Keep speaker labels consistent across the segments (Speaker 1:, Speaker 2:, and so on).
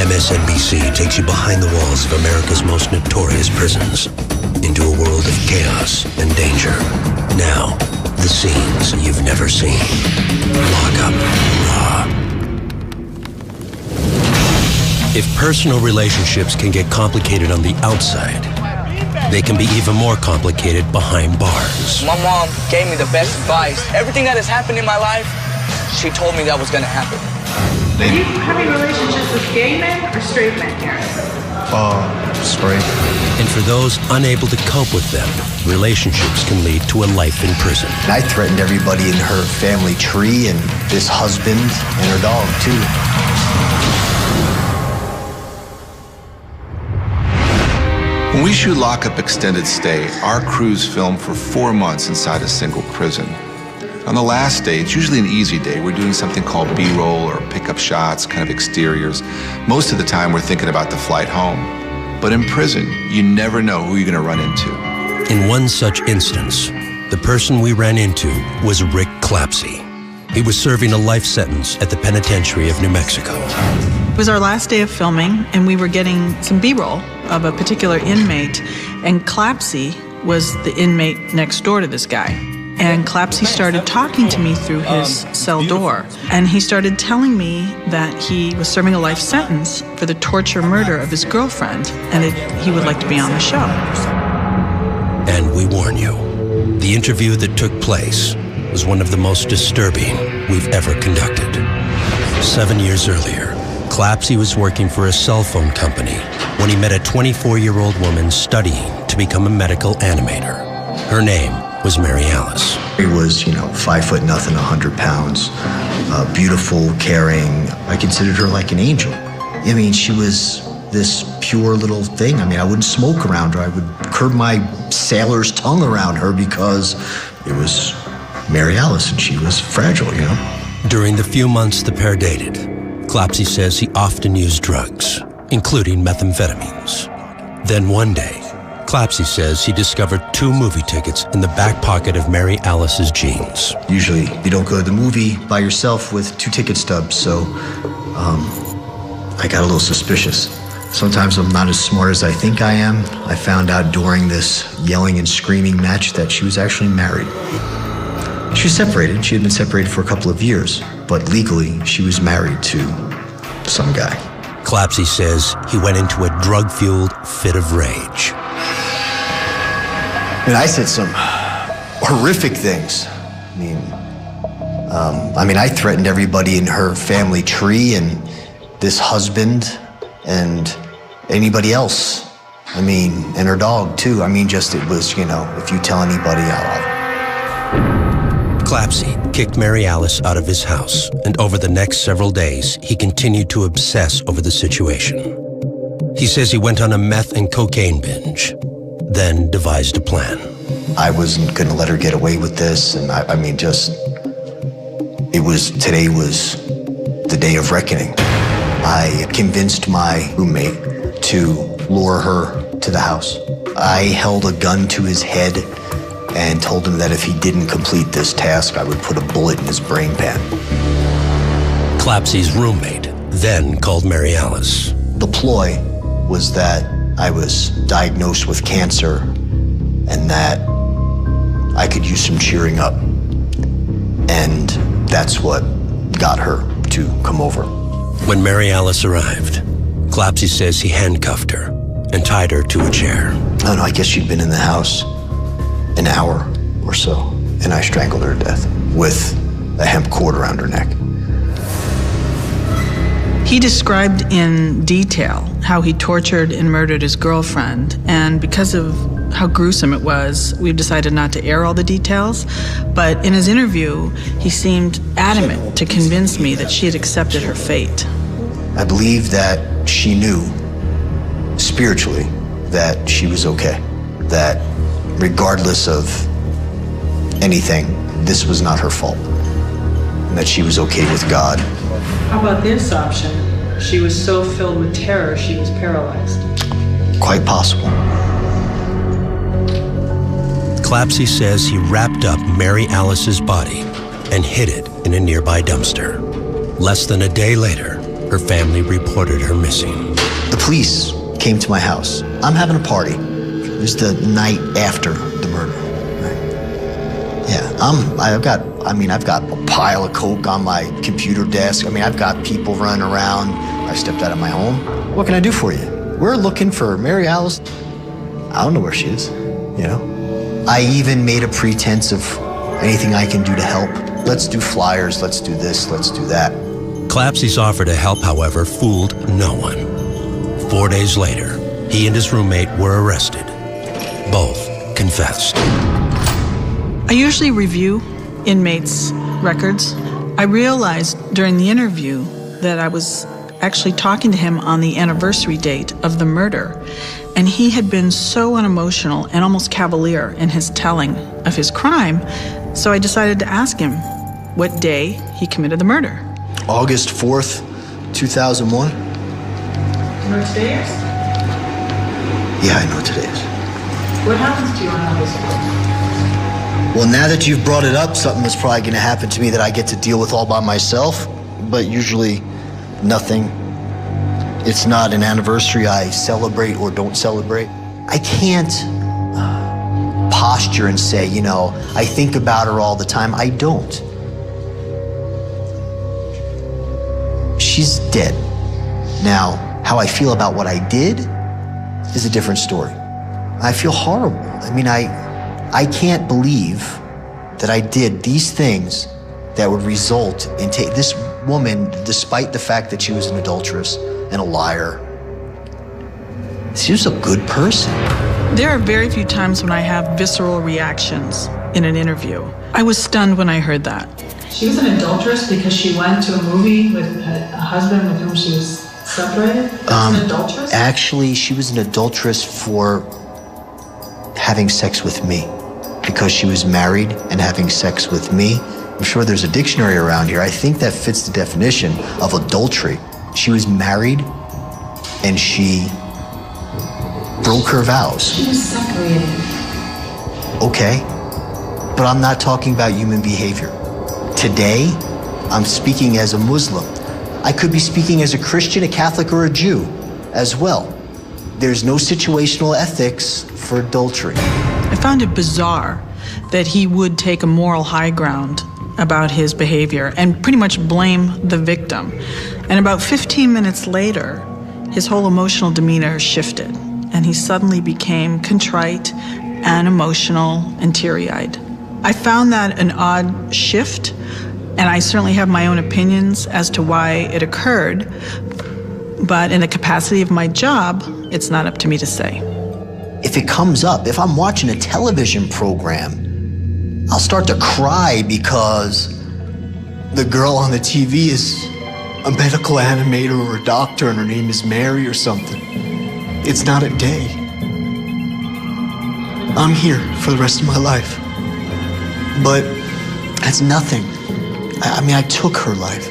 Speaker 1: MSNBC takes you behind the walls of America's most notorious prisons into a world of chaos and danger. Now, the scenes you've never seen. Lock Up Raw. If personal relationships can get complicated on the outside, they can be even more complicated behind bars.
Speaker 2: My mom gave me the best advice. Everything that has happened in my life, she told me that was gonna happen.
Speaker 3: Are you having relationships with gay men or straight men here?
Speaker 4: Straight.
Speaker 1: And for those unable to cope with them, relationships can lead to a life in prison.
Speaker 4: I threatened everybody in her family tree and this husband and her dog, too.
Speaker 5: When we shoot Lock Up Extended Stay, our crews film for 4 months inside a single prison. On the last day, it's usually an easy day. We're doing something called B-roll or pickup shots, kind of exteriors. Most of the time, we're thinking about the flight home. But in prison, you never know who you're going to run into.
Speaker 1: In one such instance, the person we ran into was Rick Clapsy. He was serving a life sentence at the penitentiary of New Mexico.
Speaker 6: It was our last day of filming, and we were getting some B-roll of a particular inmate, and Clapsy was the inmate next door to this guy. And Clapsy started talking to me through his cell door. And he started telling me that he was serving a life sentence for the torture murder of his girlfriend, and he would like to be on the show.
Speaker 1: And we warn you, the interview that took place was one of the most disturbing we've ever conducted. 7 years earlier, Clapsy was working for a cell phone company when he met a 24-year-old woman studying to become a medical animator. Her name was Mary Alice.
Speaker 4: He was, 5 foot nothing, 100 pounds, beautiful, caring. I considered her like an angel. I mean, she was this pure little thing. I mean, I wouldn't smoke around her. I would curb my sailor's tongue around her because it was Mary Alice and she was fragile,
Speaker 1: During the few months the pair dated, Clapsy says he often used drugs, including methamphetamines. Then one day, Clapsy says he discovered 2 movie tickets in the back pocket of Mary Alice's jeans.
Speaker 4: Usually, you don't go to the movie by yourself with 2 ticket stubs, so I got a little suspicious. Sometimes I'm not as smart as I think I am. I found out during this yelling and screaming match that she was actually married. She was separated. She had been separated for a couple of years, but legally, she was married to some guy.
Speaker 1: Clapsy says he went into a drug-fueled fit of rage.
Speaker 4: And I said some horrific things. I threatened everybody in her family tree and this husband and anybody else. And her dog too. It was, if you tell anybody,
Speaker 1: Clapsy kicked Mary Alice out of his house, and over the next several days, he continued to obsess over the situation. He says he went on a meth and cocaine binge, then devised a plan.
Speaker 4: I wasn't gonna let her get away with this, and today was the day of reckoning. I convinced my roommate to lure her to the house. I held a gun to his head and told him that if he didn't complete this task, I would put a bullet in his brain pan.
Speaker 1: Clapsy's roommate then called Mary Alice.
Speaker 4: The ploy was that I was diagnosed with cancer and that I could use some cheering up. And that's what got her to come over.
Speaker 1: When Mary Alice arrived, Clapsy says he handcuffed her and tied her to a chair.
Speaker 4: I don't know, I guess she'd been in the house an hour or so, and I strangled her to death with a hemp cord around her neck.
Speaker 6: He described in detail how he tortured and murdered his girlfriend, and because of how gruesome it was, we've decided not to air all the details, but in his interview, he seemed adamant to convince me that she had accepted her fate.
Speaker 4: I believe that she knew, spiritually, that she was okay, that regardless of anything, this was not her fault, and that she was okay with God.
Speaker 3: How about this option? She was so filled with terror, she was paralyzed.
Speaker 4: Quite possible.
Speaker 1: Clapsy says he wrapped up Mary Alice's body and hid it in a nearby dumpster. Less than a day later, her family reported her missing.
Speaker 4: The police came to my house. I'm having a party. It was the night after the murder. Right? Yeah, I've got a pile of coke on my computer desk. I mean, I've got people running around. I stepped out of my home. What can I do for you? We're looking for Mary Alice. I don't know where she is, you know? I even made a pretense of anything I can do to help. Let's do flyers, let's do this, let's do that.
Speaker 1: Clapsy's offer to help, however, fooled no one. 4 days later, he and his roommate were arrested. Both confessed.
Speaker 6: I usually review inmates' records. I realized during the interview that I was actually talking to him on the anniversary date of the murder, and he had been so unemotional and almost cavalier in his telling of his crime, so I decided to ask him what day he committed the murder.
Speaker 4: August 4th, 2001.
Speaker 3: You know what today is?
Speaker 4: Yeah, I know what today is.
Speaker 3: What happens to you on August 4th?
Speaker 4: Well, now that you've brought it up, something is probably going to happen to me that I get to deal with all by myself, but usually nothing. It's not an anniversary I celebrate or don't celebrate. I can't posture and say, you know, I think about her all the time. I don't. She's dead. Now, how I feel about what I did is a different story. I feel horrible. I mean, I can't believe that I did these things that would result in this woman, despite the fact that she was an adulteress and a liar, she was a good person.
Speaker 6: There are very few times when I have visceral reactions in an interview. I was stunned when I heard that.
Speaker 3: She was an adulteress because she went to a movie with a husband with whom she was separated? That's an adulteress?
Speaker 4: Actually, she was an adulteress for having sex with me, because she was married and having sex with me. I'm sure there's a dictionary around here. I think that fits the definition of adultery. She was married and she broke her vows.
Speaker 3: She was separated.
Speaker 4: Okay, but I'm not talking about human behavior. Today, I'm speaking as a Muslim. I could be speaking as a Christian, a Catholic, or a Jew as well. There's no situational ethics for adultery.
Speaker 6: I found it bizarre that he would take a moral high ground about his behavior and pretty much blame the victim. And about 15 minutes later, his whole emotional demeanor shifted, and he suddenly became contrite and emotional and teary-eyed. I found that an odd shift, and I certainly have my own opinions as to why it occurred, but in the capacity of my job, it's not up to me to say.
Speaker 4: If it comes up, if I'm watching a television program, I'll start to cry because the girl on the TV is a medical animator or a doctor and her name is Mary or something. It's not a day. I'm here for the rest of my life. But that's nothing. I mean, I took her life.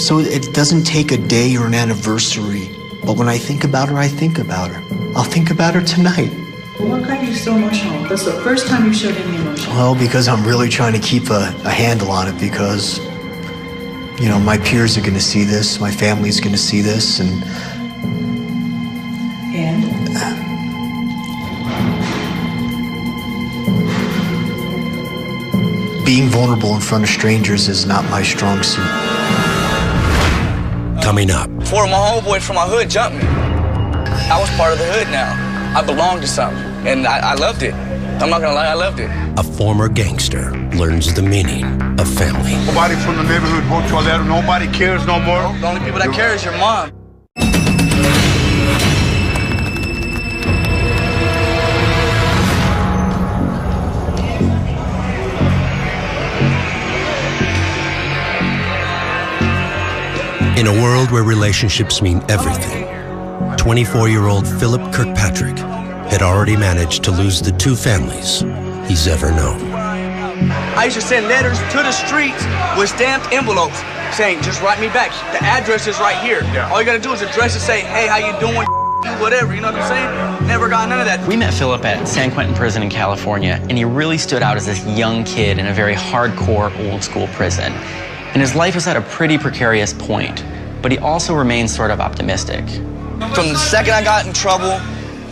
Speaker 4: So it doesn't take a day or an anniversary. But when I think about her, I think about her. I'll think about her tonight.
Speaker 3: What got you so emotional? That's the first time you showed any emotion.
Speaker 4: Well, because I'm really trying to keep a handle on it because, you know, my peers are going to see this, my family's going to see this, and... Being vulnerable in front of strangers is not my strong suit.
Speaker 1: Coming up.
Speaker 2: Four of my homeboys from my hood jumped me. I was part of the hood now. I belonged to something, and I loved it. I'm not gonna lie, I loved it.
Speaker 1: A former gangster learns the meaning of family.
Speaker 7: Nobody from the neighborhood wrote you a letter. Nobody cares no more.
Speaker 2: The only people that care is your mom.
Speaker 1: In a world where relationships mean everything, 24-year-old Philip Kirkpatrick had already managed to lose the two families he's ever known.
Speaker 2: I used to send letters to the streets with stamped envelopes saying, just write me back. The address is right here. Yeah. All you gotta do is address it, say, hey, how you doing, whatever, you know what I'm saying? Never got none of that.
Speaker 8: We met Philip at San Quentin Prison in California, and he really stood out as this young kid in a very hardcore, old-school prison. And his life was at a pretty precarious point. but he also remains sort of optimistic.
Speaker 2: From the second I got in trouble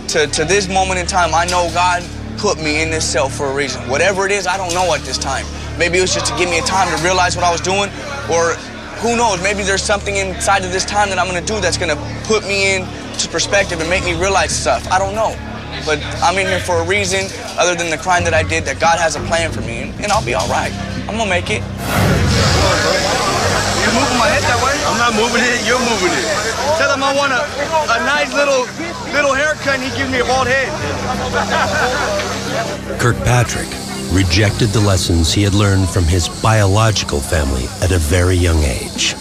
Speaker 2: to this moment in time, I know God put me in this cell for a reason. Whatever it is, I don't know at this time. Maybe it was just to give me a time to realize what I was doing, or who knows, maybe there's something inside of this time that I'm gonna do that's gonna put me into perspective and make me realize stuff. I don't know. But I'm in here for a reason other than the crime that I did, that God has a plan for me, and I'll be all right. I'm gonna make it. You're moving my head that way?
Speaker 7: I'm not moving it, you're moving it.
Speaker 2: Tell him I want a nice little haircut and he gives me a bald head.
Speaker 1: Kirkpatrick rejected the lessons he had learned from his biological family at a very young age.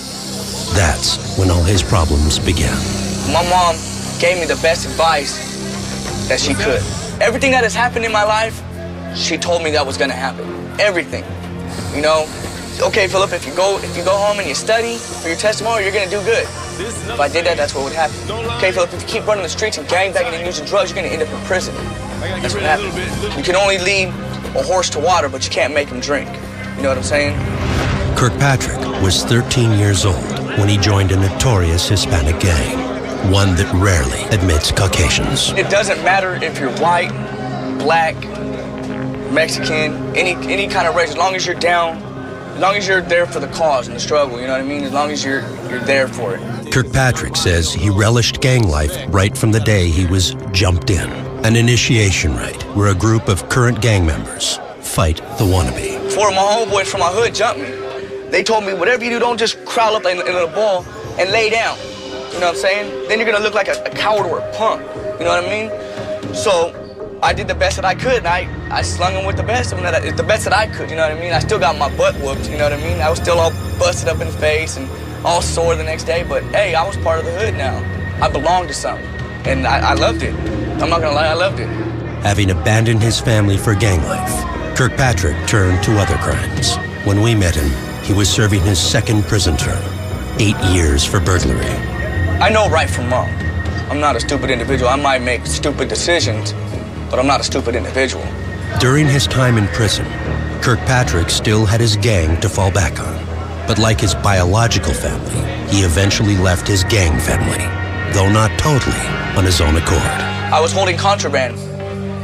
Speaker 1: That's when all his problems began.
Speaker 2: My mom gave me the best advice that she could. Everything that has happened in my life, she told me that was gonna happen. Everything. You know, okay, Philip, if you go home and you study for your test tomorrow, you're gonna do good. If I did that, that's what would happen. Okay, Philip, if you keep running the streets and gangbanging and using drugs, you're gonna end up in prison. That's what happens. You can only lead a horse to water, but you can't make him drink. You know what I'm saying?
Speaker 1: Kirkpatrick was 13 years old when he joined a notorious Hispanic gang, one that rarely admits Caucasians.
Speaker 2: It doesn't matter if you're white, black, Mexican, any kind of race, as long as you're down, as long as you're there for the cause and the struggle, you know what I mean? As long as you're there for it.
Speaker 1: Kirkpatrick says he relished gang life right from the day he was jumped in. An initiation rite where a group of current gang members fight the wannabe.
Speaker 2: Four of my homeboys from my hood jumped me. They told me, whatever you do, don't just crawl up in a ball and lay down. You know what I'm saying? Then you're gonna look like a coward or a punk. You know what I mean? So I did the best that I could, and I slung them with the best of them, the best that I could, you know what I mean? I still got my butt whooped, you know what I mean? I was still all busted up in the face and all sore the next day, but hey, I was part of the hood now. I belonged to something, and I loved it. I'm not gonna lie, I loved it.
Speaker 1: Having abandoned his family for gang life, Kirkpatrick turned to other crimes. When we met him, he was serving his second prison term, 8 years for burglary.
Speaker 2: I know right from wrong. I'm not a stupid individual. I might make stupid decisions, but I'm not a stupid individual.
Speaker 1: During his time in prison, Kirkpatrick still had his gang to fall back on. But like his biological family, he eventually left his gang family, though not totally on his own accord.
Speaker 2: I was holding contraband.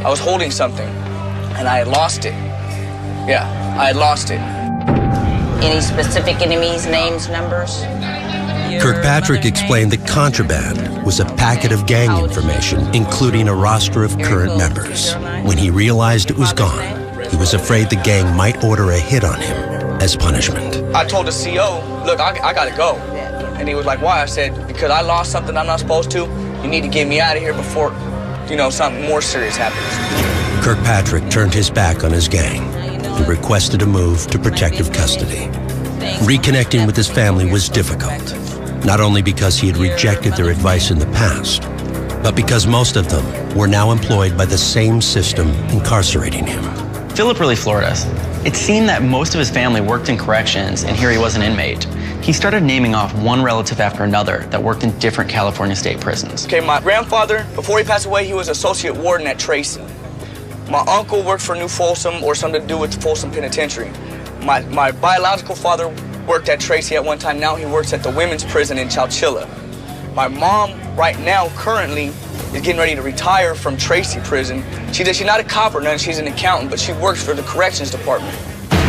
Speaker 2: I was holding something, and I had lost it. Yeah, I had lost it.
Speaker 9: Any specific enemies, names, numbers?
Speaker 1: Kirkpatrick explained that contraband was a packet of gang information, including a roster of current members. When he realized it was gone, he was afraid the gang might order a hit on him as punishment.
Speaker 2: I told the CO, look, I gotta go. And he was like, why? I said, because I lost something I'm not supposed to. You need to get me out of here before, you know, something more serious happens.
Speaker 1: Kirkpatrick turned his back on his gang and requested a move to protective custody. Reconnecting with his family was difficult, not only because he had rejected their advice in the past, but because most of them were now employed by the same system incarcerating him.
Speaker 8: Philip really floored us. It seemed that most of his family worked in corrections, and here he was an inmate. He started naming off one relative after another that worked in different California state prisons.
Speaker 2: Okay, my grandfather, before he passed away, he was associate warden at Tracy. My uncle worked for New Folsom or something to do with the Folsom Penitentiary. My biological father worked at Tracy at one time. Now he works at the women's prison in Chowchilla. My mom, right now, currently, is getting ready to retire from Tracy prison. She's not a cop or nothing, she's an accountant, but she works for the corrections department.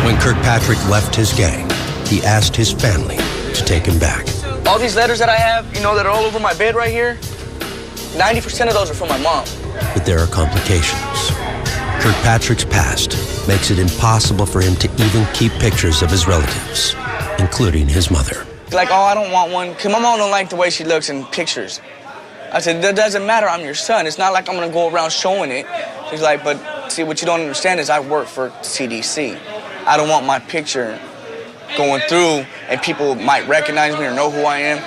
Speaker 1: When Kirkpatrick left his gang, he asked his family to take him back.
Speaker 2: All these letters that I have, you know, that are all over my bed right here, 90% of those are from my mom.
Speaker 1: But there are complications. Kirkpatrick's past makes it impossible for him to even keep pictures of his relatives, including his mother.
Speaker 2: Like, oh, I don't want one, because my mom don't like the way she looks in pictures. I said, that doesn't matter, I'm your son. It's not like I'm gonna go around showing it. She's like, but see, what you don't understand is I work for CDC. I don't want my picture going through and people might recognize me or know who I am.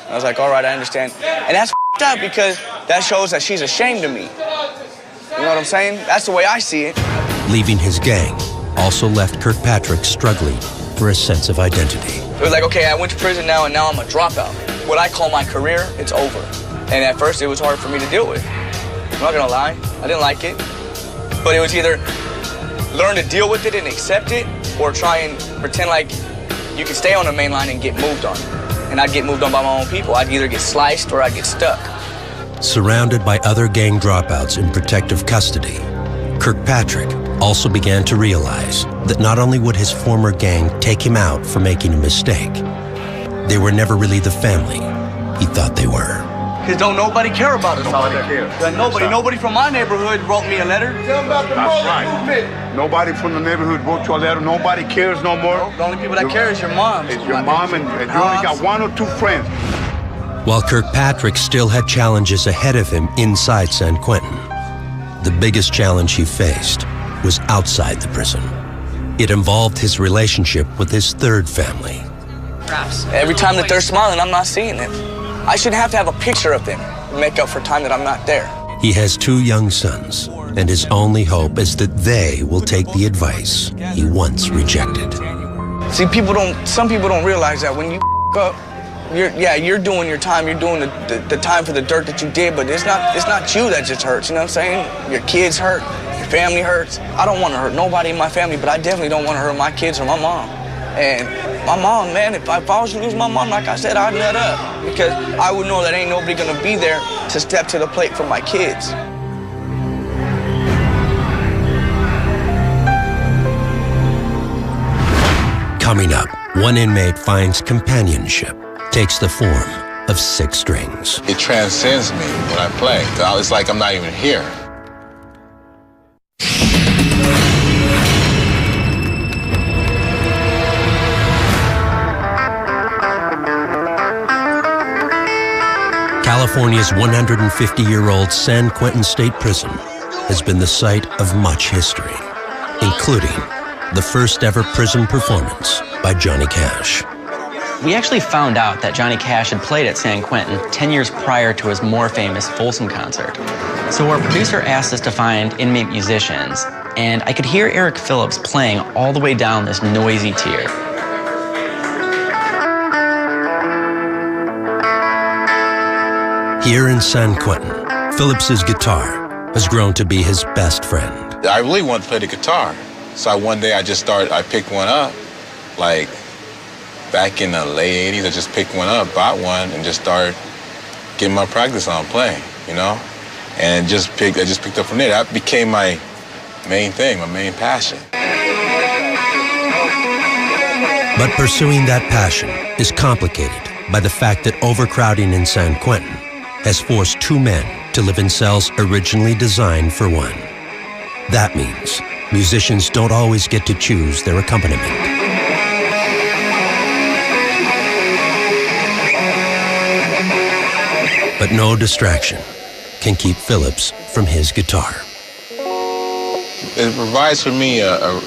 Speaker 2: I was like, all right, I understand. And that's f***ed up because that shows that she's ashamed of me. You know what I'm saying? That's the way I see it.
Speaker 1: Leaving his gang also left Kirkpatrick struggling for a sense of identity.
Speaker 2: It was like, okay, I went to prison now and now I'm a dropout. What I call my career, it's over. And at first it was hard for me to deal with. I'm not gonna lie, I didn't like it. But it was either learn to deal with it and accept it, or try and pretend like you can stay on the main line and get moved on. and I'd get moved on by my own people. I'd either get sliced or I'd get stuck.
Speaker 1: Surrounded by other gang dropouts in protective custody, Kirkpatrick also began to realize that not only would his former gang take him out for making a mistake, they were never really the family he thought they were.
Speaker 2: Because don't nobody care about us out there. Nobody from my neighborhood wrote me a letter.
Speaker 7: Tell them about the movement. Nobody from the neighborhood wrote you a letter. Nobody cares no more.
Speaker 2: The only people that care is your mom.
Speaker 7: It's your mom, and you only got 1 or 2 friends.
Speaker 1: While Kirkpatrick still had challenges ahead of him inside San Quentin, the biggest challenge he faced was outside the prison. It involved his relationship with his third family.
Speaker 2: Every time that they're smiling, I'm not seeing it. I shouldn't have to have a picture of them to make up for time that I'm not there.
Speaker 1: He has 2 young sons, and his only hope is that they will take the advice he once rejected.
Speaker 2: See, some people don't realize that when you up, you're doing your time, you're doing the time for the dirt that you did, but it's not you that just hurts, you know what I'm saying? Your kids hurt, your family hurts. I don't want to hurt nobody in my family, but I definitely don't want to hurt my kids or my mom. And my mom, man, if I was to lose my mom, like I said, I'd nut up, because I would know that ain't nobody gonna be there to step to the plate for my kids.
Speaker 1: Coming up, one inmate finds companionship takes the form of 6 strings.
Speaker 5: It transcends me when I play. It's like I'm not even here.
Speaker 1: California's 150-year-old San Quentin State Prison has been the site of much history, including the first ever prison performance by Johnny Cash.
Speaker 8: We actually found out that Johnny Cash had played at San Quentin 10 years prior to his more famous Folsom concert. So our producer asked us to find inmate musicians, and I could hear Eric Phillips playing all the way down this noisy tier.
Speaker 1: Here in San Quentin, Phillips's guitar has grown to be his best friend.
Speaker 5: I really wanted to play the guitar. So one day I picked one up, like back in the late 80s, I just picked one up, bought one, and just started getting my practice on playing, you know? And I just picked up from there. That became my main thing, my main passion.
Speaker 1: But pursuing that passion is complicated by the fact that overcrowding in San Quentin has forced 2 men to live in cells originally designed for 1. That means musicians don't always get to choose their accompaniment. But no distraction can keep Phillips from his guitar.
Speaker 5: It provides for me a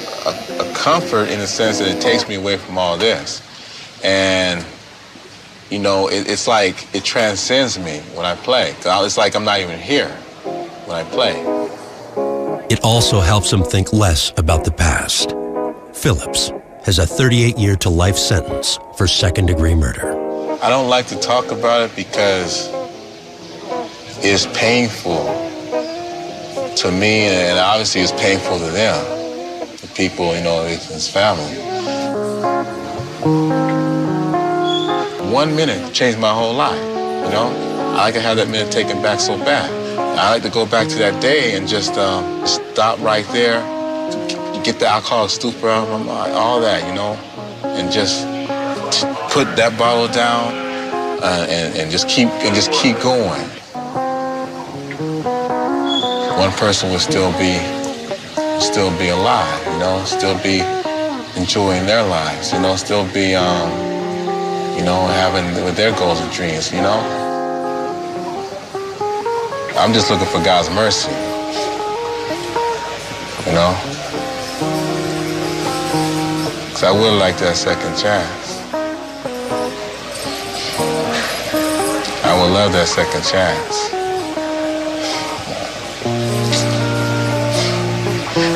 Speaker 5: comfort in the sense that it takes me away from all this. And, you know, it's like it transcends me when I play. It's like I'm not even here when I play.
Speaker 1: It also helps him think less about the past. Phillips has a 38-year-to-life sentence for second-degree murder.
Speaker 5: I don't like to talk about it because it's painful to me, and obviously it's painful to them, the people, you know, his family. 1 minute changed my whole life, you know? I like to have that minute taken back so bad. I like to go back to that day and just stop right there, get the alcoholic stupor out of my mind, all that, you know, and just put that bottle down and just keep going. One person would still be alive, you know, still be enjoying their lives, you know, still be, you know, having with their goals and dreams, you know. I'm just looking for God's mercy, you know. 'Cause I would like that second chance. I would love that second chance.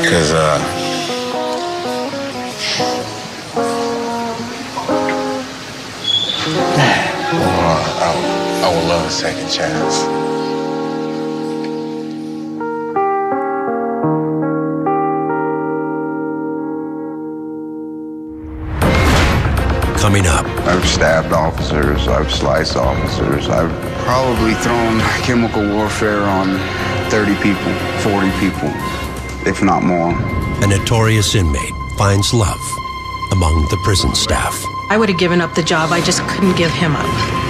Speaker 5: 'Cause I would love a second chance.
Speaker 1: Coming up.
Speaker 7: I
Speaker 10: stabbed officers, I've sliced officers, I've probably thrown chemical warfare on 30 people, 40 people, if not more.
Speaker 1: A notorious inmate finds love among the prison staff.
Speaker 11: I would have given up the job, I just couldn't give him up.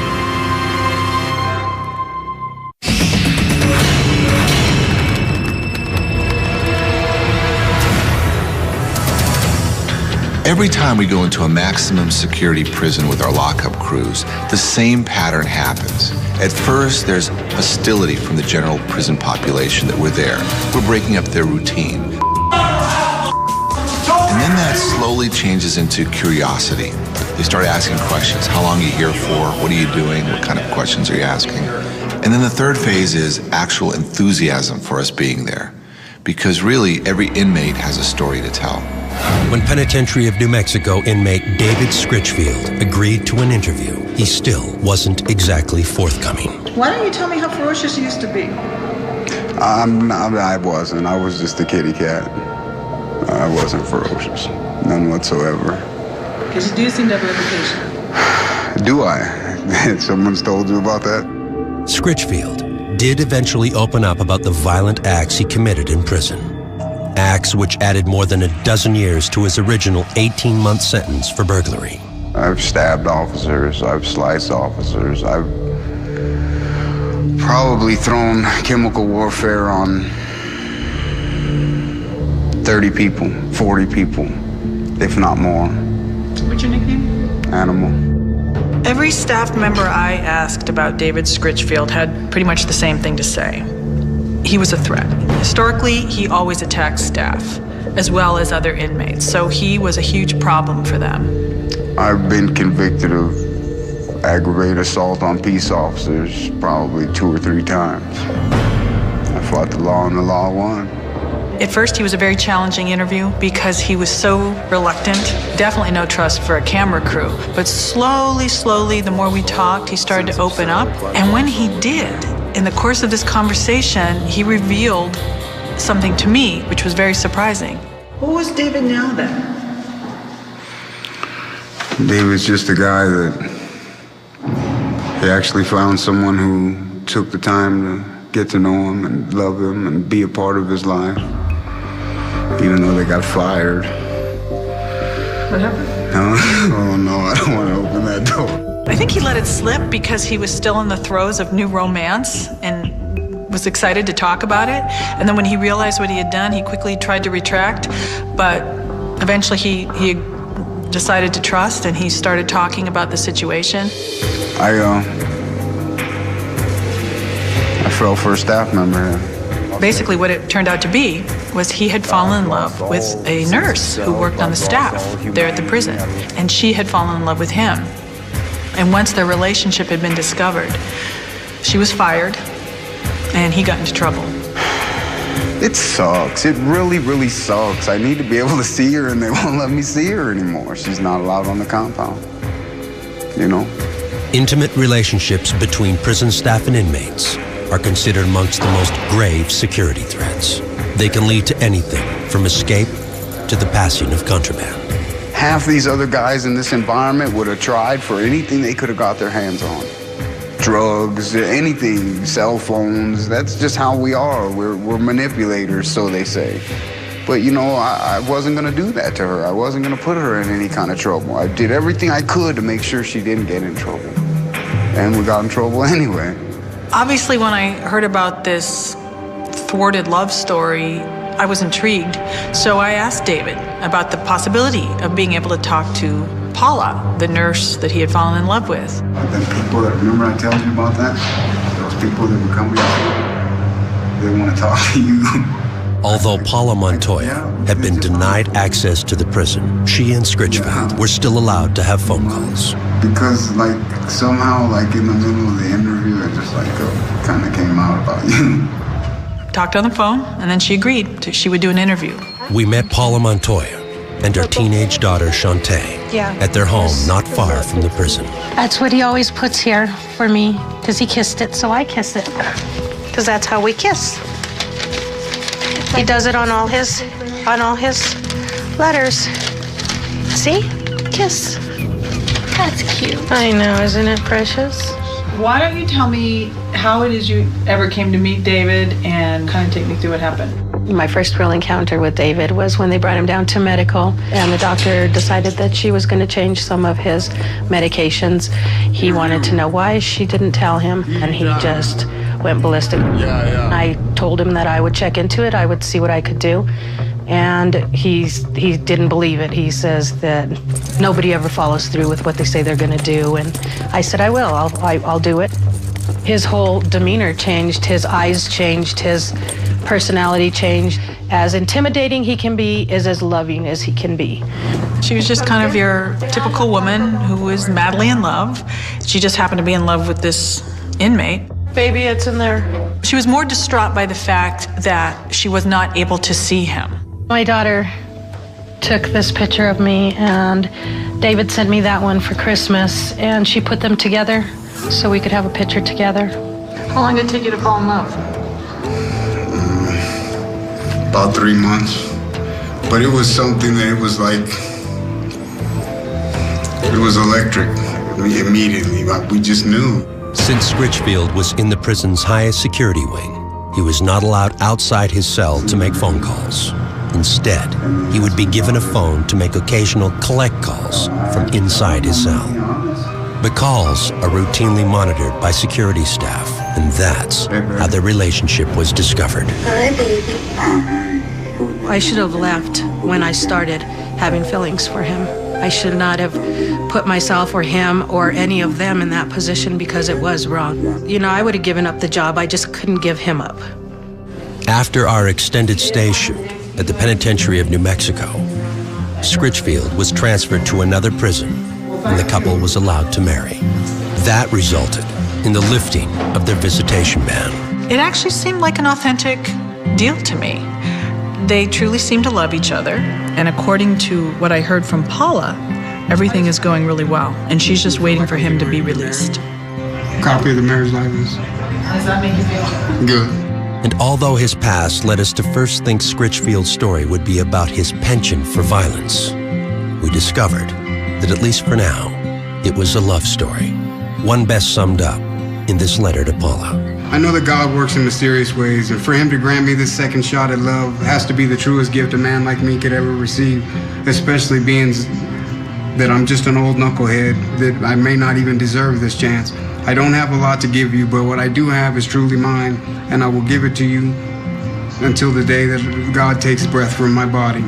Speaker 5: Every time we go into a maximum security prison with our lockup crews, the same pattern happens. At first, there's hostility from the general prison population that we're there. We're breaking up their routine. And then that slowly changes into curiosity. They start asking questions. How long are you here for? What are you doing? What kind of questions are you asking? And then the third phase is actual enthusiasm for us being there. Because really, every inmate has a story to tell.
Speaker 1: When Penitentiary of New Mexico inmate David Scritchfield agreed to an interview, he still wasn't exactly forthcoming.
Speaker 6: Why don't you tell me how ferocious you used to be?
Speaker 10: I wasn't. I was just a kitty cat. I wasn't ferocious. None whatsoever.
Speaker 6: Because you do seem to have a reputation.
Speaker 10: Do I? Someone's told you about that?
Speaker 1: Scritchfield did eventually open up about the violent acts he committed in prison. Acts which added more than a dozen years to his original 18-month sentence for burglary.
Speaker 10: I've stabbed officers, I've sliced officers, I've probably thrown chemical warfare on 30 people, 40 people, if not more.
Speaker 6: What's your nickname?
Speaker 10: Animal.
Speaker 6: Every staff member I asked about David Scritchfield had pretty much the same thing to say. He was a threat. Historically, he always attacked staff, as well as other inmates, so he was a huge problem for them.
Speaker 10: I've been convicted of aggravated assault on peace officers probably 2 or 3 times. I fought the law and the law won.
Speaker 6: At first, he was a very challenging interview because he was so reluctant. Definitely no trust for a camera crew. But slowly, the more we talked, he started to open up. And when he did, in the course of this conversation, he revealed something to me, which was very surprising. Who was David now, then?
Speaker 10: David's just a guy that he actually found someone who took the time to get to know him and love him and be a part of his life, even though they got fired.
Speaker 6: What happened?
Speaker 10: Oh no, I don't want to open that door.
Speaker 6: I think he let it slip because he was still in the throes of new romance and was excited to talk about it. And then when he realized what he had done, he quickly tried to retract. But eventually he decided to trust, and he started talking about the situation.
Speaker 10: I fell for a staff member.
Speaker 6: Basically what it turned out to be was he had fallen in love with a nurse who worked on the staff there at the prison. And she had fallen in love with him. And once their relationship had been discovered, she was fired, and he got into trouble.
Speaker 10: It sucks. It really sucks. I need to be able to see her, and they won't let me see her anymore. She's not allowed on the compound, you know?
Speaker 1: Intimate relationships between prison staff and inmates are considered amongst the most grave security threats. They can lead to anything from escape to the passing of contraband.
Speaker 10: Half these other guys in this environment would have tried for anything they could have got their hands on. Drugs, anything, cell phones. That's just how we are. We're manipulators, so they say. But you know, I wasn't gonna do that to her. I wasn't gonna put her in any kind of trouble. I did everything I could to make sure she didn't get in trouble. And we got in trouble anyway.
Speaker 6: Obviously, when I heard about this thwarted love story, I was intrigued. So I asked David about the possibility of being able to talk to Paula, the nurse that he had fallen in love with.
Speaker 10: Them people that, remember I told you about that? Those people that would come here, they want to talk to you.
Speaker 1: Although Paula Montoya had been denied access to the prison, she and Scritchfield were still allowed to have phone calls.
Speaker 10: Because like somehow like in the middle of the interview, it just like kind of came out about you.
Speaker 6: Talked on the phone, and then she agreed she would do an interview.
Speaker 1: We met Paula Montoya and her teenage daughter, Shantae, at their home not far from the prison.
Speaker 11: That's what he always puts here for me, because he kissed it, so I kiss it. Because that's how we kiss. He does it on all his letters. See? Kiss. That's cute. I know, isn't it precious?
Speaker 6: Why don't you tell me how it is you ever came to meet David and kind of take me through what happened?
Speaker 11: My first real encounter with David was when they brought him down to medical, and the doctor decided that she was going to change some of his medications. He wanted to know why she didn't tell him, and he just went ballistic. I told him that I would check into it, I would see what I could do, and he didn't believe it. He says that nobody ever follows through with what they say they're going to do, and I said, I will. I'll do it. His whole demeanor changed, his eyes changed, his personality changed. As intimidating he can be is as loving as he can be.
Speaker 6: She was just kind of your typical woman who is madly in love. She just happened to be in love with this inmate.
Speaker 11: Baby, it's in there.
Speaker 6: She was more distraught by the fact that she was not able to see him.
Speaker 11: My daughter took this picture of me, and David sent me that one for Christmas, and she put them together so we could have a picture together.
Speaker 6: How long did it take you to fall in love?
Speaker 10: About 3 months. But it was something that it was like, it was electric immediately. Like, we just knew.
Speaker 1: Since Scritchfield was in the prison's highest security wing, he was not allowed outside his cell to make phone calls. Instead, he would be given a phone to make occasional collect calls from inside his cell. The calls are routinely monitored by security staff, and that's how their relationship was discovered.
Speaker 11: Hi, baby. I should have left when I started having feelings for him. I should not have put myself or him or any of them in that position because it was wrong. You know, I would have given up the job. I just couldn't give him up.
Speaker 1: After our extended stay shoot at the Penitentiary of New Mexico, Scritchfield was transferred to another prison, and the couple was allowed to marry. That resulted in the lifting of their visitation ban.
Speaker 6: It actually seemed like an authentic deal to me. They truly seem to love each other, and according to what I heard from Paula, everything is going really well, and she's just waiting for him to be released.
Speaker 10: Copy of the marriage license.
Speaker 6: How does that make you feel?
Speaker 10: Good.
Speaker 1: And although his past led us to first think Scritchfield's story would be about his penchant for violence, we discovered that, at least for now, it was a love story. One best summed up in this letter to Paula.
Speaker 10: I know that God works in mysterious ways, and for him to grant me this second shot at love has to be the truest gift a man like me could ever receive, especially being that I'm just an old knucklehead, that I may not even deserve this chance. I don't have a lot to give you, but what I do have is truly mine, and I will give it to you until the day that God takes breath from my body.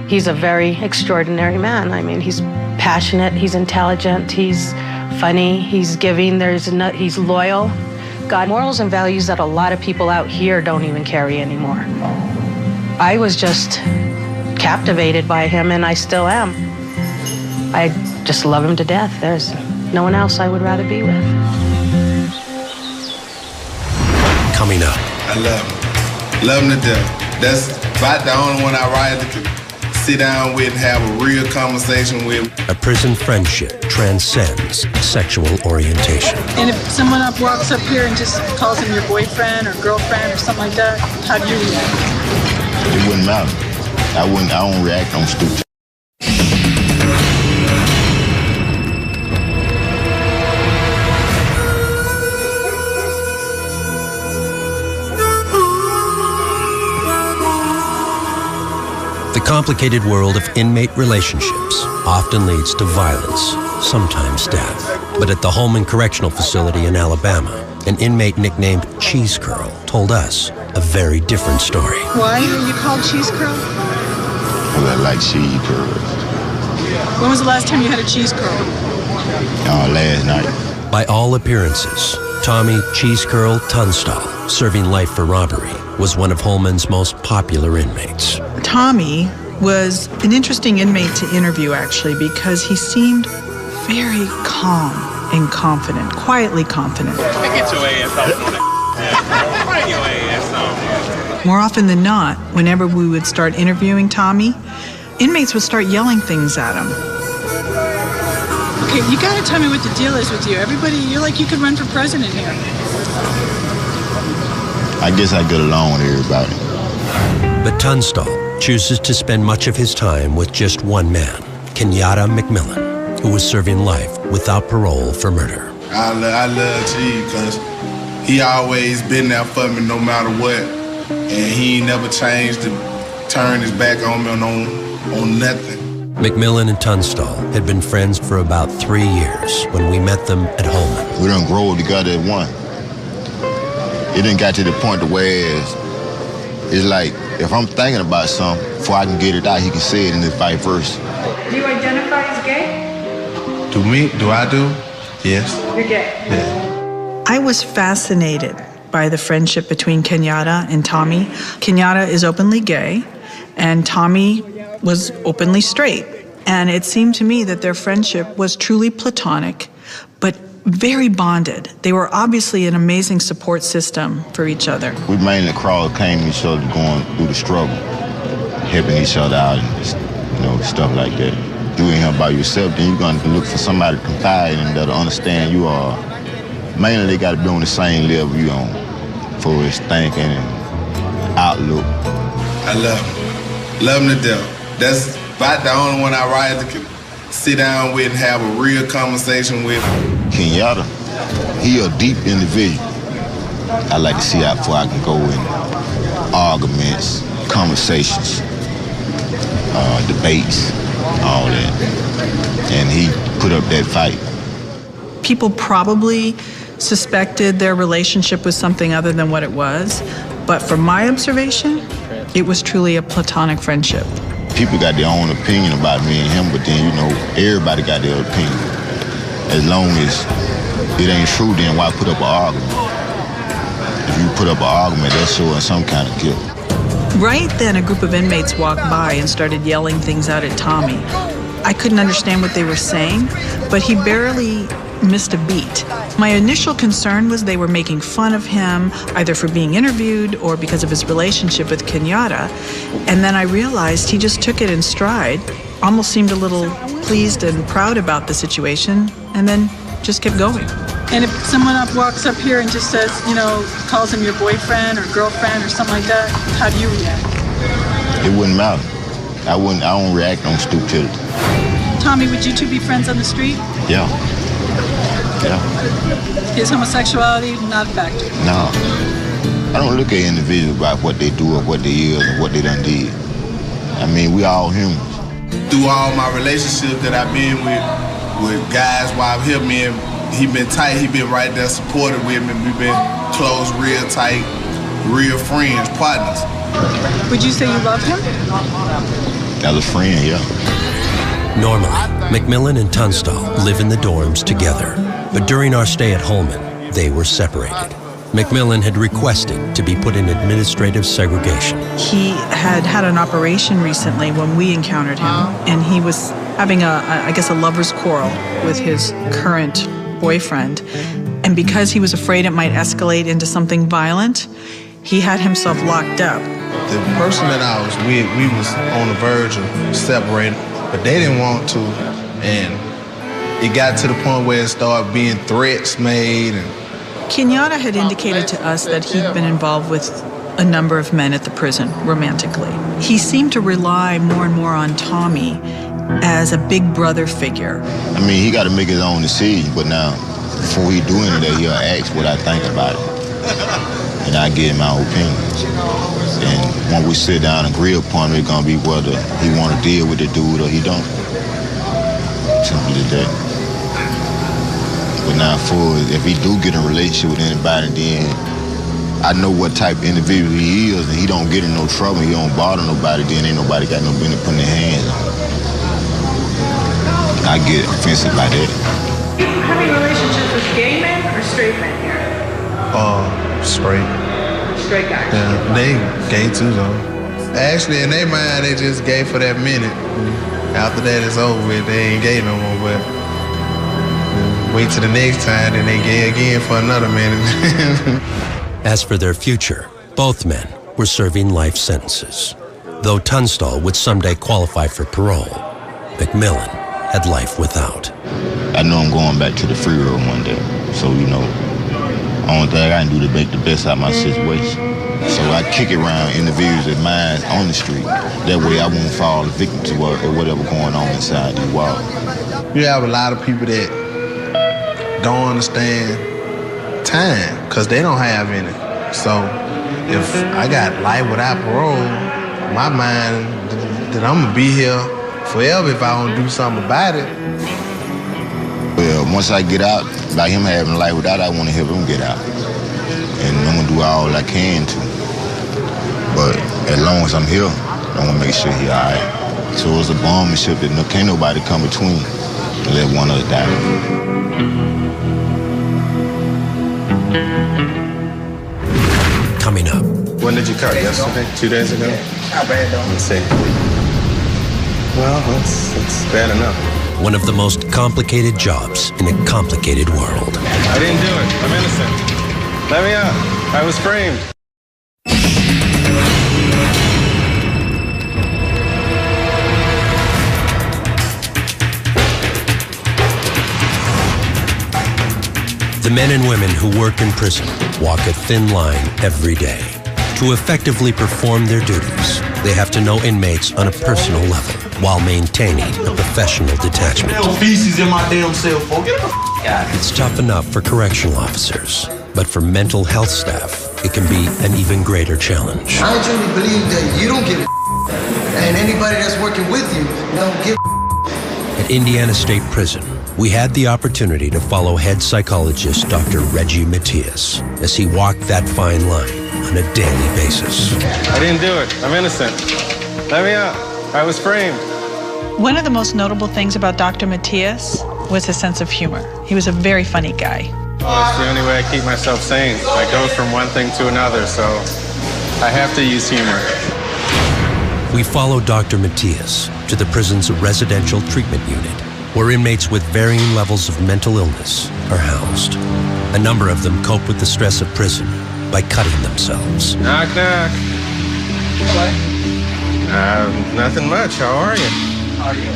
Speaker 11: He's a very extraordinary man. I mean, he's passionate, he's intelligent, he's funny, he's giving, he's loyal. Got morals and values that a lot of people out here don't even carry anymore. I was just captivated by him, and I still am. I just love him to death. There's no one else I would rather be with.
Speaker 1: Coming up.
Speaker 12: I love him. Love him to death. That's about the only one I ride to sit down with and have a real conversation with.
Speaker 1: A prison friendship transcends sexual orientation.
Speaker 6: And if someone walks up here and just calls him your boyfriend or girlfriend or something like that, how do you react?
Speaker 13: It wouldn't matter. I don't react on stupid.
Speaker 1: The complicated world of inmate relationships often leads to violence, sometimes death. But at the Holman Correctional Facility in Alabama, an inmate nicknamed Cheese Curl told us a very different story.
Speaker 6: Why are you called Cheese Curl?
Speaker 13: Well, I like cheese curls.
Speaker 6: When was the last time you had a cheese curl?
Speaker 13: Last night.
Speaker 1: By all appearances, Tommy Cheese Curl Tunstall, serving life for robbery, was one of Holman's most popular inmates.
Speaker 6: Tommy was an interesting inmate to interview, actually, because he seemed very calm and confident, quietly confident.
Speaker 14: Get your ass off on that. Bring your ass on.
Speaker 6: More often than not, whenever we would start interviewing Tommy, inmates would start yelling things at him. Okay, you gotta tell me what the deal is with you. Everybody, you're like you could run for president here.
Speaker 13: I guess I get along with everybody.
Speaker 1: But Tunstall chooses to spend much of his time with just one man, Kenyatta McMillan, who was serving life without parole for murder.
Speaker 12: I love G because he always been there for me no matter what. And he ain't never changed to turn his back on me on nothing.
Speaker 1: McMillan and Tunstall had been friends for about 3 years when we met them at Holman.
Speaker 13: We done grow together at one. It didn't got to the point to where it's like, if I'm thinking about something, before I can get it out, he can say it, and it's vice versa.
Speaker 3: Do you identify as gay?
Speaker 12: Do me? Do I do? Yes.
Speaker 3: You're gay?
Speaker 12: Yeah.
Speaker 6: I was fascinated by the friendship between Kenyatta and Tommy. Kenyatta is openly gay, and Tommy was openly straight. And it seemed to me that their friendship was truly platonic, but very bonded. They were obviously an amazing support system for each other.
Speaker 13: We mainly came to each other going through the struggle, helping each other out and stuff like that. You ain't here by yourself, then you're going to look for somebody to confide in that'll understand you are. Mainly they got to be on the same level you on for his thinking and outlook.
Speaker 12: I love him. Love him to death. That's about the only one I ride to sit down with and have a real conversation with.
Speaker 13: Kenyatta, he a deep individual. I like to see how far I can go in arguments, conversations, debates, all that. And he put up that fight.
Speaker 6: People probably suspected their relationship was something other than what it was, but from my observation, it was truly a platonic friendship.
Speaker 13: People got their own opinion about me and him, but then, everybody got their opinion. As long as it ain't true, then why put up an argument? If you put up an argument, that's showing some kind of guilt.
Speaker 6: Right then, a group of inmates walked by and started yelling things out at Tommy. I couldn't understand what they were saying, but he barely missed a beat. My initial concern was they were making fun of him, either for being interviewed or because of his relationship with Kenyatta. And then I realized he just took it in stride, almost seemed a little pleased and proud about the situation, and then just kept going.
Speaker 15: And if someone walks up here and just says, calls him your boyfriend or girlfriend or something like that, how do you react?
Speaker 13: It wouldn't matter. I don't react on stupidity.
Speaker 15: Tommy, would you two be friends on the street?
Speaker 13: Yeah.
Speaker 15: Is homosexuality not a factor?
Speaker 13: No. I don't look at individuals by what they do or what they is or what they done did. I mean, we all humans.
Speaker 12: Through all my relationships that I've been with guys while here, man, he been tight, he been right there supportive with me. We've been close, real tight, real friends, partners.
Speaker 15: Would you say you love him?
Speaker 13: As a friend, yeah.
Speaker 1: Normally, McMillan and Tunstall live in the dorms together, but during our stay at Holman, they were separated. McMillan had requested to be put in administrative segregation.
Speaker 6: He had an operation recently when we encountered him, and he was having a lover's quarrel with his current boyfriend. And because he was afraid it might escalate into something violent, he had himself locked up.
Speaker 16: The person that I was with, we was on the verge of separating, but they didn't want to, and it got to the point where it started being threats made. And
Speaker 6: Kenyatta had indicated to us that he'd been involved with a number of men at the prison, romantically. He seemed to rely more and more on Tommy as a big brother figure.
Speaker 13: I mean, he got to make his own decision, but now, before he do any of that, he'll ask what I think about it. And I give him my opinions. And when we sit down and agree upon it, it's going to be whether he want to deal with the dude or he don't. Simple as that. But now, if he do get in a relationship with anybody, then I know what type of individual he is, and he don't get in no trouble, he don't bother nobody, then ain't nobody got no business putting their hands on him. I get offensive by that.
Speaker 3: You having relationships with gay men or straight men here?
Speaker 16: Straight.
Speaker 3: Straight guys.
Speaker 16: Yeah, they gay too though. Actually, in their mind, they just gay for that minute. After that, it's over with. They ain't gay no more, but wait till the next time, then they gay again for another minute.
Speaker 1: As for their future, both men were serving life sentences. Though Tunstall would someday qualify for parole, McMillan had life without.
Speaker 13: I know I'm going back to the free world one day, so Only thing I can do to make the best out of my situation. So I kick it around individuals of mine on the street. That way I won't fall victim to whatever going on inside these walls.
Speaker 16: You have a lot of people that don't understand time because they don't have any. So if I got life without parole, my mind that I'm gonna be here forever if I don't do something about it.
Speaker 13: Well, once I get out, like him having life without, I want to help him get out. And I'm gonna do all I can to. But as long as I'm here, I'm gonna make sure he's all right. So it's a bondmanship that can't nobody come between and let one of us die.
Speaker 1: Coming up.
Speaker 17: When did you cut? Yesterday? 2 days ago?
Speaker 2: Not bad, though.
Speaker 17: Let's see. Well, that's bad enough.
Speaker 1: One of the most complicated jobs in a complicated world.
Speaker 17: I didn't do it. I'm innocent. Let me out. I was framed.
Speaker 1: The men and women who work in prison walk a thin line every day. To effectively perform their duties, they have to know inmates on a personal level while maintaining a professional detachment.
Speaker 2: No feces in my damn cell phone. Get the out.
Speaker 1: It's tough enough for correctional officers, but for mental health staff, it can be an even greater challenge.
Speaker 18: I truly believe that you don't give a and anybody that's working with you don't give a.
Speaker 1: At Indiana State Prison, we had the opportunity to follow head psychologist Dr. Reggie Matias as he walked that fine line on a daily basis.
Speaker 17: I didn't do it. I'm innocent. Let me out. I was framed.
Speaker 6: One of the most notable things about Dr. Matias was his sense of humor. He was a very funny guy.
Speaker 17: Well, it's the only way I keep myself sane. I go from one thing to another, so I have to use humor.
Speaker 1: We follow Dr. Matias to the prison's residential treatment unit, where inmates with varying levels of mental illness are housed. A number of them cope with the stress of prison by cutting themselves.
Speaker 17: Knock, knock.
Speaker 2: What?
Speaker 17: Nothing much. How are you?
Speaker 2: How are you?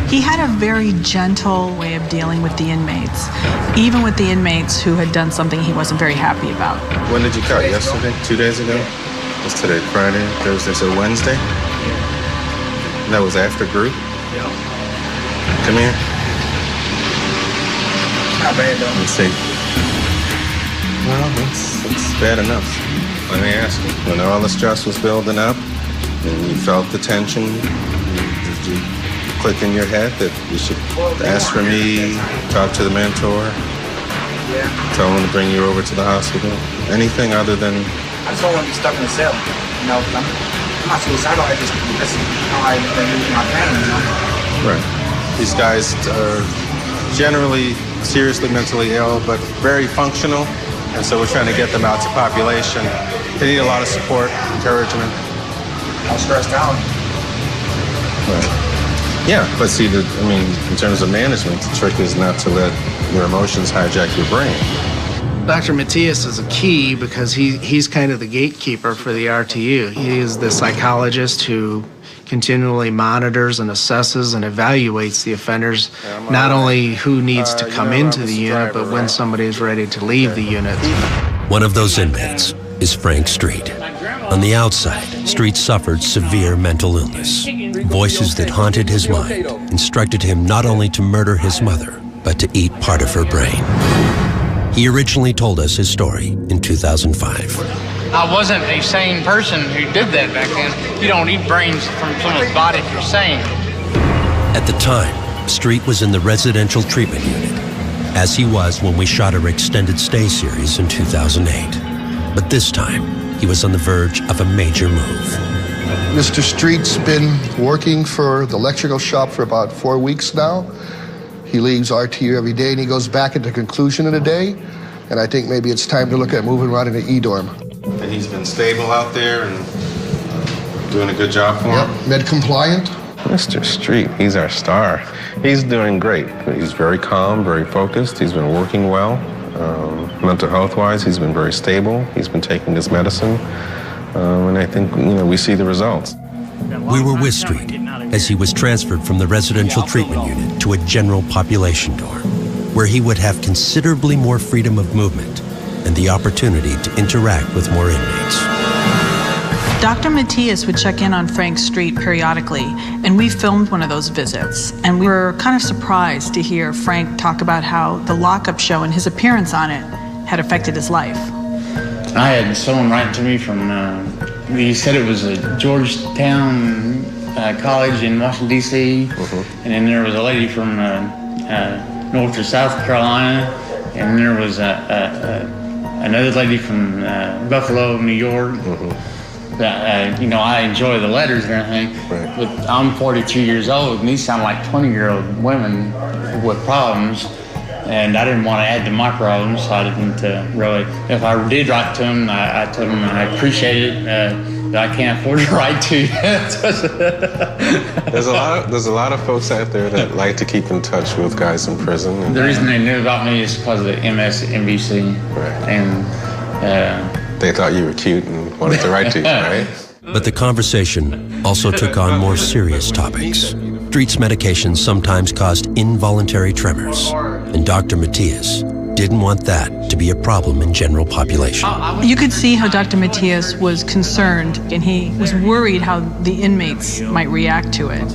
Speaker 6: He had a very gentle way of dealing with the inmates, even with the inmates who had done something he wasn't very happy about.
Speaker 17: When did you cut? Yesterday? 2 days ago? What's today? Friday, Thursday, so Wednesday? That was after group?
Speaker 2: Yeah.
Speaker 17: Come here.
Speaker 2: Not bad, though.
Speaker 17: Let's see. Well, that's bad enough. Let me ask you, when all the stress was building up and you felt the tension, did you click in your head that you should ask for me, talk to the mentor, tell them to bring you over to the hospital? Anything other than...
Speaker 2: I just don't want to be stuck in a cell. You know, I'm not suicidal. That's how I use my pain, you know?
Speaker 17: Right. These guys are generally seriously mentally ill, but very functional. And so we're trying to get them out to population. They need a lot of support, encouragement.
Speaker 2: I'm stressed out.
Speaker 17: Right. Yeah, but see, in terms of management, the trick is not to let your emotions hijack your brain.
Speaker 19: Dr. Matias is a key because he's kind of the gatekeeper for the RTU. He is the psychologist who continually monitors and assesses and evaluates the offenders, not only who needs to come into the unit, but when somebody is ready to leave the unit.
Speaker 1: One of those inmates is Frank Street. On the outside, Street suffered severe mental illness. Voices that haunted his mind instructed him not only to murder his mother, but to eat part of her brain. He originally told us his story in 2005.
Speaker 20: I wasn't a sane person who did that back then. You don't eat brains from someone's body if you're sane.
Speaker 1: At the time, Street was in the residential treatment unit, as he was when we shot our extended stay series in 2008. But this time, he was on the verge of a major move.
Speaker 21: Mr. Street's been working for the electrical shop for about 4 weeks now. He leaves RTU every day and he goes back at the conclusion of the day. And I think maybe it's time to look at moving around into E-dorm.
Speaker 17: And he's been stable out there and doing a good job for him?
Speaker 21: Med compliant.
Speaker 17: Mr. Street, he's our star. He's doing great. He's very calm, very focused. He's been working well. Mental health-wise, he's been very stable. He's been taking his medicine. And I think, we see the results.
Speaker 1: We were with Street as he was transferred from the residential treatment unit to a general population dorm. where he would have considerably more freedom of movement and the opportunity to interact with more inmates.
Speaker 6: Dr. Matias would check in on Frank Street periodically, and we filmed one of those visits. And we were kind of surprised to hear Frank talk about how the lockup show and his appearance on it had affected his life.
Speaker 20: I had someone write to me from, he said it was a Georgetown college in Washington, D.C., and then there was a lady from North or South Carolina, and there was another lady from Buffalo, New York. You know, I enjoy the letters and everything, but I'm 42 years old, and these sound like 20-year-old women with problems, and I didn't want to add to my problems, so I didn't really. If I did write to them, I told them I appreciate it, but I can't afford to write to you.
Speaker 17: There's a lot of folks out there that like to keep in touch with guys in prison.
Speaker 20: The reason they knew about me is because of the MSNBC, and
Speaker 17: they thought you were cute and wanted to write to you, right?
Speaker 1: But the conversation also took on more serious topics. Street's medications sometimes caused involuntary tremors, and Dr. Matias didn't want that to be a problem in general population.
Speaker 6: You could see how Dr. Matias was concerned, and he was worried how the inmates might react to it.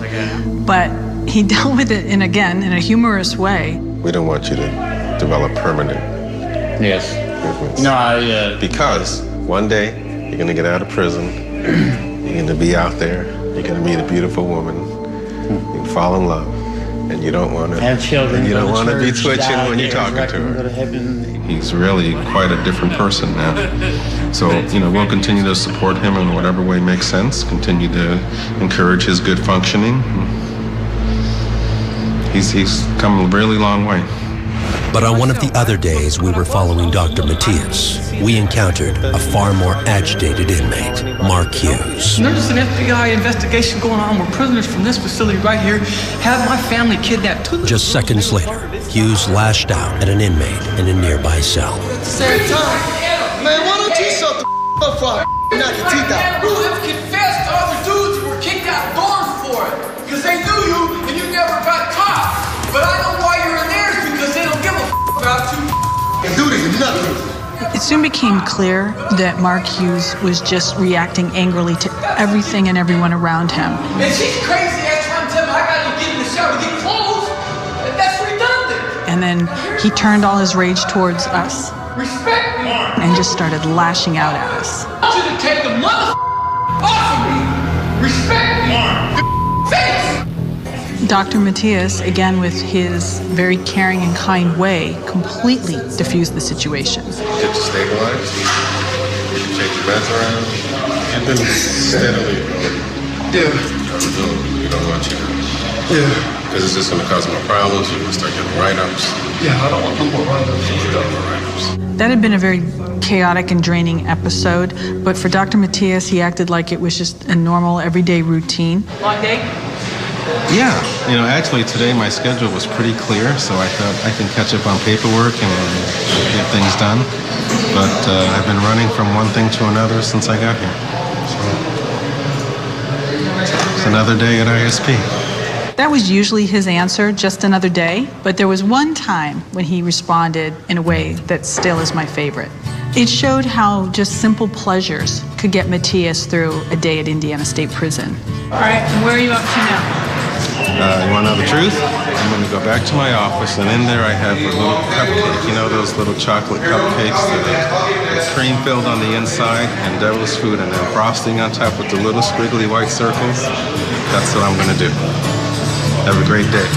Speaker 6: But he dealt with it, in a humorous way.
Speaker 17: We don't want you to develop permanent.
Speaker 20: Yes.
Speaker 17: No, because one day you're gonna get out of prison, you're gonna be out there, you're gonna meet a beautiful woman, you can fall in love, and you don't want to
Speaker 20: have children.
Speaker 17: You don't want to be twitching when you're talking to her. He's really quite a different person now. So, you know, we'll continue to support him in whatever way makes sense, continue to encourage his good functioning. He's come a really long way.
Speaker 1: But on one of the other days we were following Dr. Matias, we encountered a far more agitated inmate, Mark Hughes.
Speaker 4: There's an FBI investigation going on where prisoners from this facility right here have my family kidnapped.
Speaker 1: Just seconds later, Hughes lashed out at an inmate in a nearby cell.
Speaker 18: At the same time, man, why don't you shut the up for knock your teeth out?
Speaker 4: You have confessed to other dudes who were kicked out doors for it because they knew you and you never got caught. But I know why you're in there is because they don't give a about you.
Speaker 6: It soon became clear that Mark Hughes was just reacting angrily to everything and everyone around him.
Speaker 4: And she's crazy ass trying to tell me I gotta get in the shower to get clothes. That's redundant.
Speaker 6: And then he turned all his rage towards us.
Speaker 4: Respect me.
Speaker 6: And just started lashing out at us.
Speaker 4: I should have taken the mother off of me. Respect me. Face.
Speaker 6: Dr. Matias, again with his very caring and kind way, completely diffused the situation.
Speaker 17: Get you stabilized, get you change your meds around, and then steadily.
Speaker 4: Yeah.
Speaker 17: We don't want you to. Because it's just going to cause more problems. You're going to start getting write-ups.
Speaker 4: Yeah, I don't want no more write-ups.
Speaker 6: That had been a very chaotic and draining episode, but for Dr. Matias, he acted like it was just a normal, everyday routine.
Speaker 4: Long day?
Speaker 17: Yeah, you know, actually today my schedule was pretty clear, so I thought I can catch up on paperwork and get things done. But I've been running from one thing to another since I got here. So it's another day at ISP.
Speaker 6: That was usually his answer, just another day. But there was one time when he responded in a way that still is my favorite. It showed how just simple pleasures could get Matias through a day at Indiana State Prison.
Speaker 15: All right, and where are you up to now?
Speaker 17: You want to know the truth? I'm going to go back to my office, and in there I have a little cupcake. You know those little chocolate cupcakes that are cream filled on the inside and devil's food, and then frosting on top with the little squiggly white circles? That's what I'm going to do. Have a great day.